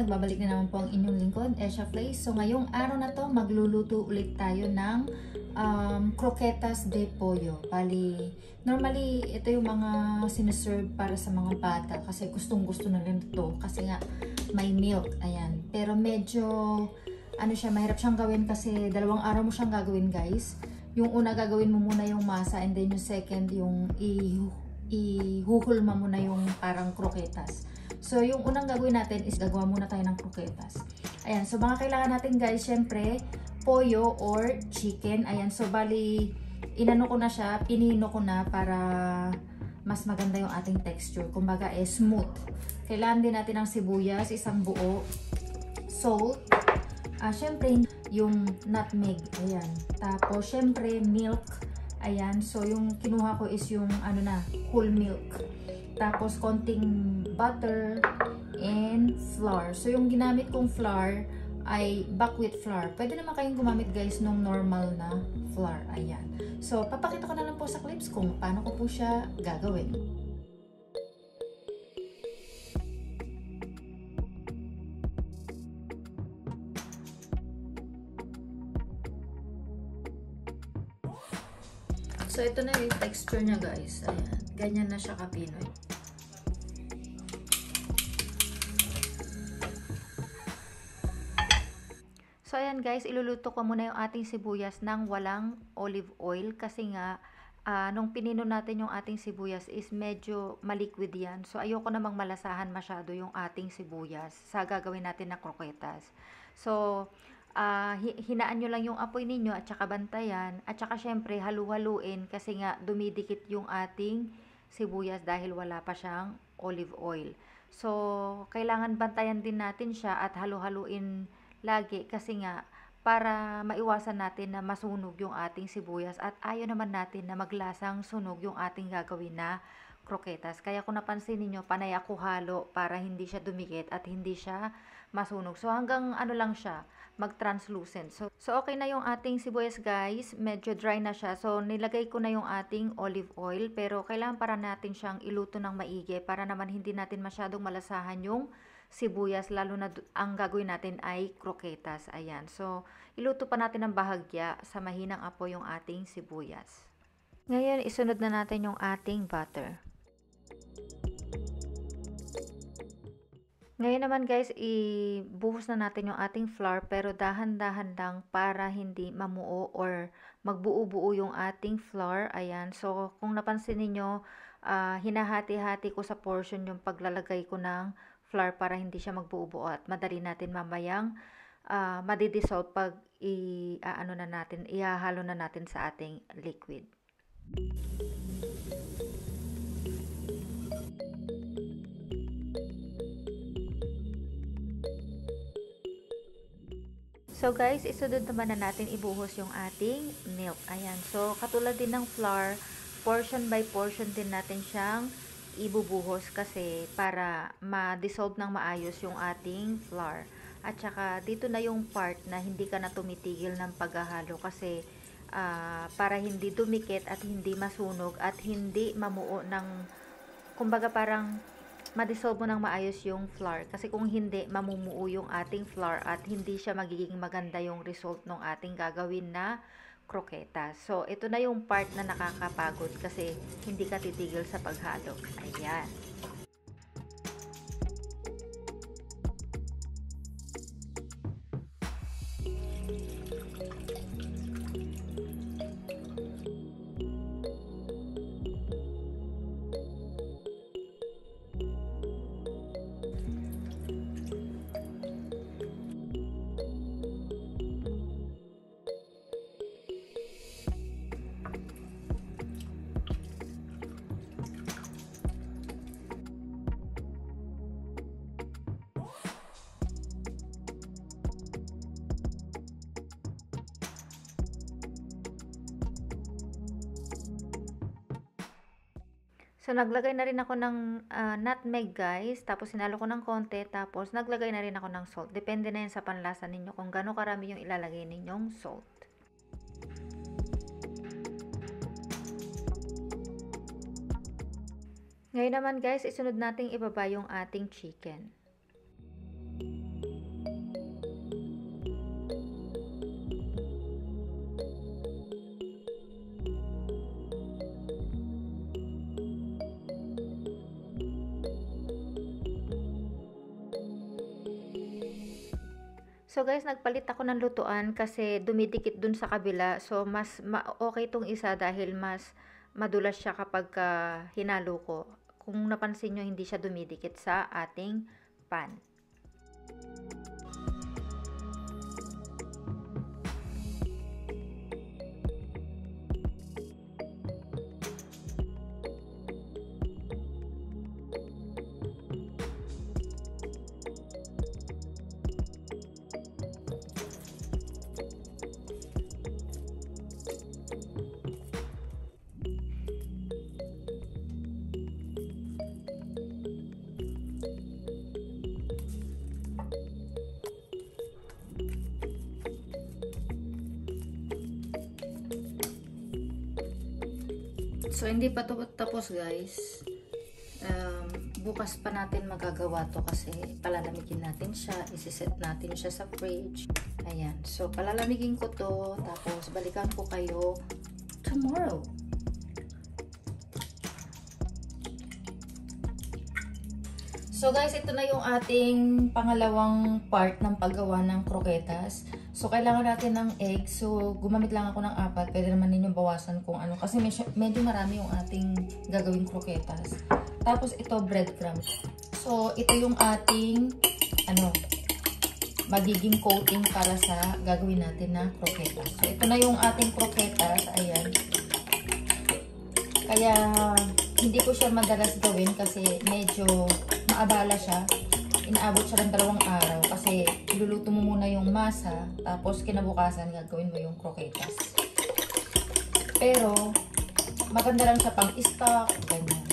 nagbabalik na naman po ang inyong lingkod, Esha Flay. So ngayong araw na to, magluluto ulit tayo ng croquetas de pollo. Bali, normally ito yung mga sineserve para sa mga bata kasi gustong gusto na rin ito kasi nga may milk, ayan. Pero medyo, ano siya, mahirap siyang gawin kasi 2 araw mo siyang gagawin, guys. Yung una gagawin mo muna yung masa and then yung second yung ihuhulma mo na yung parang croquetas. So, yung unang gagawin natin is gagawa muna tayo ng croquetas. Ayan, so mga kailangan natin, guys, syempre, pollo or chicken. Ayan, so bali, inano ko na siya, pinino ko na para mas maganda yung ating texture. Kumbaga, smooth. Kailangan din natin ng sibuyas, isang buo, salt, syempre, yung nutmeg, ayan. Tapos, syempre, milk, ayan. So, yung kinuha ko is yung, whole milk. Tapos, konting butter and flour. So, yung ginamit kong flour ay buckwheat flour. Pwede naman kayong gumamit, guys, ng normal na flour. Ayan. So, papakita ko na lang po sa clips kung paano ko po siya gagawin. So, ito na yung texture niya, guys. Ayan. Ganyan na siya kapinoy. So, ayan guys, iluluto ko muna yung ating sibuyas ng walang olive oil kasi nga, nung pinino natin yung ating sibuyas is medyo maliquid yan. So, ayoko namang malasahan masyado yung ating sibuyas sa gagawin natin na croquetas. So, hinaan nyo lang yung apoy ninyo at saka bantayan at saka syempre halu-haluin kasi nga dumidikit yung ating sibuyas dahil wala pa siyang olive oil. So, kailangan bantayan din natin siya at halu-haluin lagi kasi nga para maiwasan natin na masunog yung ating sibuyas at ayaw naman natin na maglasang sunog yung ating gagawin na croquetas. Kaya kung napansin niyo, panay ako halo para hindi siya dumikit at hindi siya masunog. So hanggang ano lang siya, mag-translucent. So okay na yung ating sibuyas, guys. Medyo dry na siya. So nilagay ko na yung ating olive oil pero kailangan para natin siyang iluto ng maigi para naman hindi natin masyadong malasahan yung sibuyas, lalo na ang gagawin natin ay croquetas. Ayan. So, iluto pa natin ng bahagya sa mahinang apoy yung ating sibuyas. Ngayon, isunod na natin yung ating butter. Ngayon naman, guys, ibuhos na natin yung ating flour pero dahan-dahan lang para hindi mamuo or magbuo-buo yung ating flour. Ayan. So, kung napansin niyo, hinahati-hati ko sa portion yung paglalagay ko ng flour para hindi siya magbuo-buo at madali natin mamayang madidissolve pag ihahalo na natin sa ating liquid. So guys, isunod naman na natin ibuhos yung ating milk. Ayan. So katulad din ng flour, portion by portion din natin siyang ibubuhos kasi para ma-dissolve ng maayos yung ating flour. At saka dito na yung part na hindi ka na tumitigil ng paghahalo kasi para hindi dumikit at hindi masunog at hindi mamuo ng, kumbaga parang ma-dissolve mo ng maayos yung flour kasi kung hindi, mamumuo yung ating flour at hindi siya magiging maganda yung result ng ating gagawin na croquetas. So, ito na yung part na nakakapagod kasi hindi ka titigil sa paghalo. Ayan. So, naglagay na rin ako ng nutmeg, guys. Tapos, sinalo ko ng konti. Tapos, naglagay na rin ako ng salt. Depende na yan sa panlasa ninyo kung gaano karami yung ilalagay ninyong salt. Ngayon naman, guys, isunod nating ibaba yung ating chicken. So guys, nagpalit ako ng lutuan kasi dumidikit dun sa kabila. So mas okay tong isa dahil mas madulas siya kapag hinalo ko. Kung napansin nyo, hindi siya dumidikit sa ating pan. So, hindi pa to tapos guys. Bukas pa natin magagawa to kasi palalamigin natin siya. Isiset natin siya sa fridge. Ayan. So, palalamigin ko to. Tapos, balikan ko kayo tomorrow. So guys, ito na yung ating pangalawang part ng paggawa ng croquetas. So kailangan natin ng egg. So gumamit lang ako ng 4. Pwede naman ninyong bawasan kung ano. Kasi medyo marami yung ating gagawing croquetas. Tapos ito breadcrumbs. So ito yung ating magiging coating para sa gagawin natin na croquetas. So ito na yung ating croquetas. Ayan. Kaya hindi ko siya madalas gawin kasi medyo maabala siya. Inaabot siya ng 2 araw kasi iluluto mo muna yung masa tapos kinabukasan gagawin mo yung croquetas. Pero maganda lang siya pang stock, ganyan.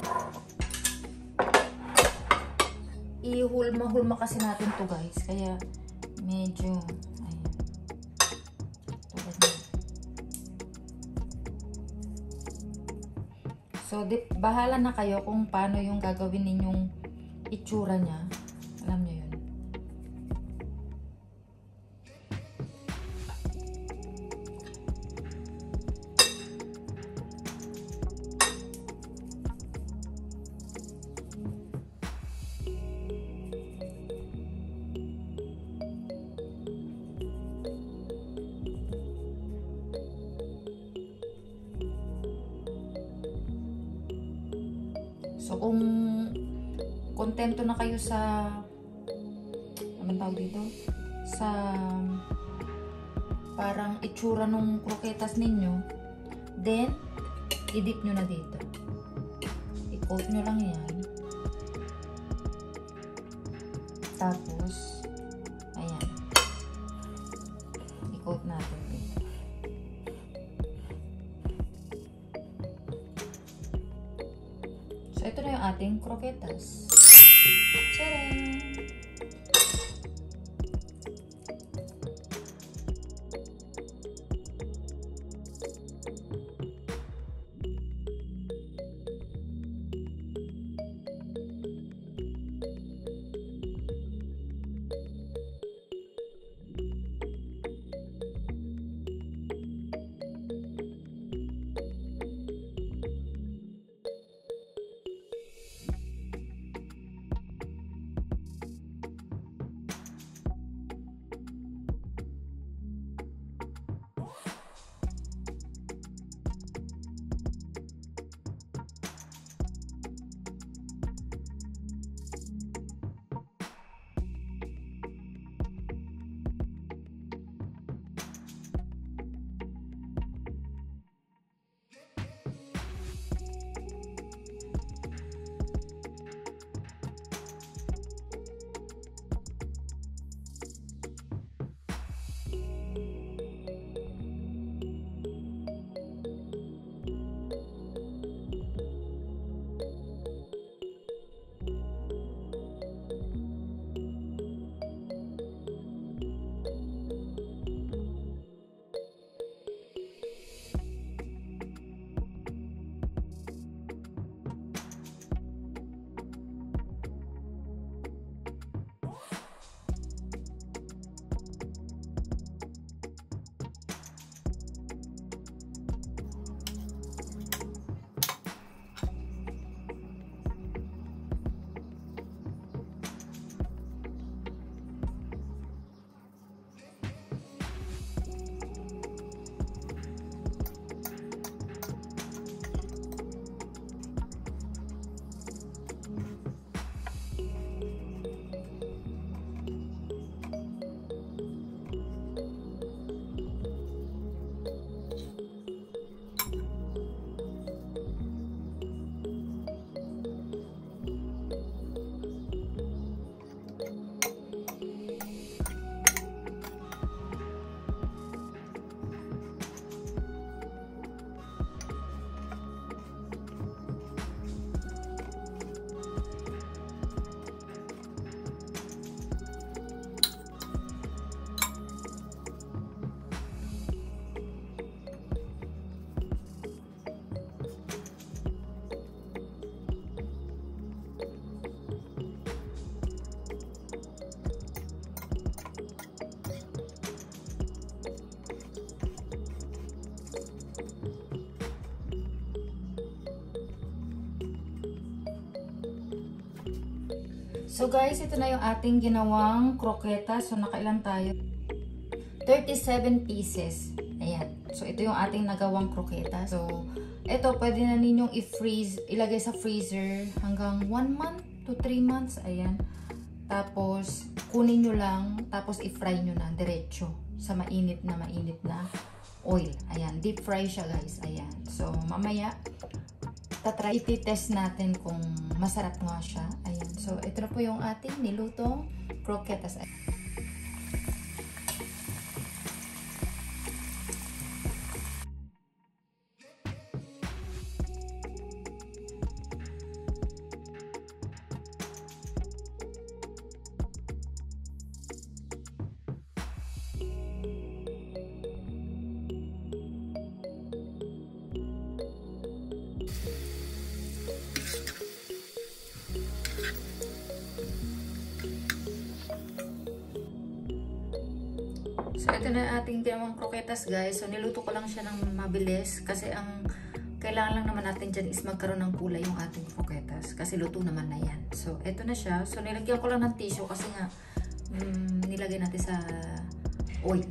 Ihulma-hulma kasi natin to guys, kaya medyo ayan. So, bahala na kayo kung paano yung gagawin ninyong itsura niya. Alam niyo yun. So, kung kontento na kayo sa anong tawag dito? Sa parang itsura ng croquetas ninyo, then i-dip nyo na dito. I-coat nyo lang yan. Tapos, ayan. I-coat natin dito. So, ito na yung ating croquetas. Tcharam! So guys, ito na yung ating ginawang kroketa. So nakailan tayo? 37 pieces. Ayan. So ito yung ating nagawang kroketa. So ito pwede na ninyong i-freeze, ilagay sa freezer hanggang 1 month to 3 months. Ayan. Tapos kunin nyo lang, tapos i-fry nyo na diretso sa mainit na oil. Ayan, deep fry siya guys. Ayan. So mamaya tatry, iti-test natin kung masarap nga siya. Ayan. So, ito na po yung ating nilutong croquetas. So, ito na ating ginawang croquetas guys. So, niluto ko lang siya ng mabilis kasi ang kailangan lang naman natin dyan is magkaroon ng kulay yung ating croquetas kasi luto naman na yan. So, ito na siya. So, nilagyan ko lang ng tissue kasi nga nilagay natin sa oil.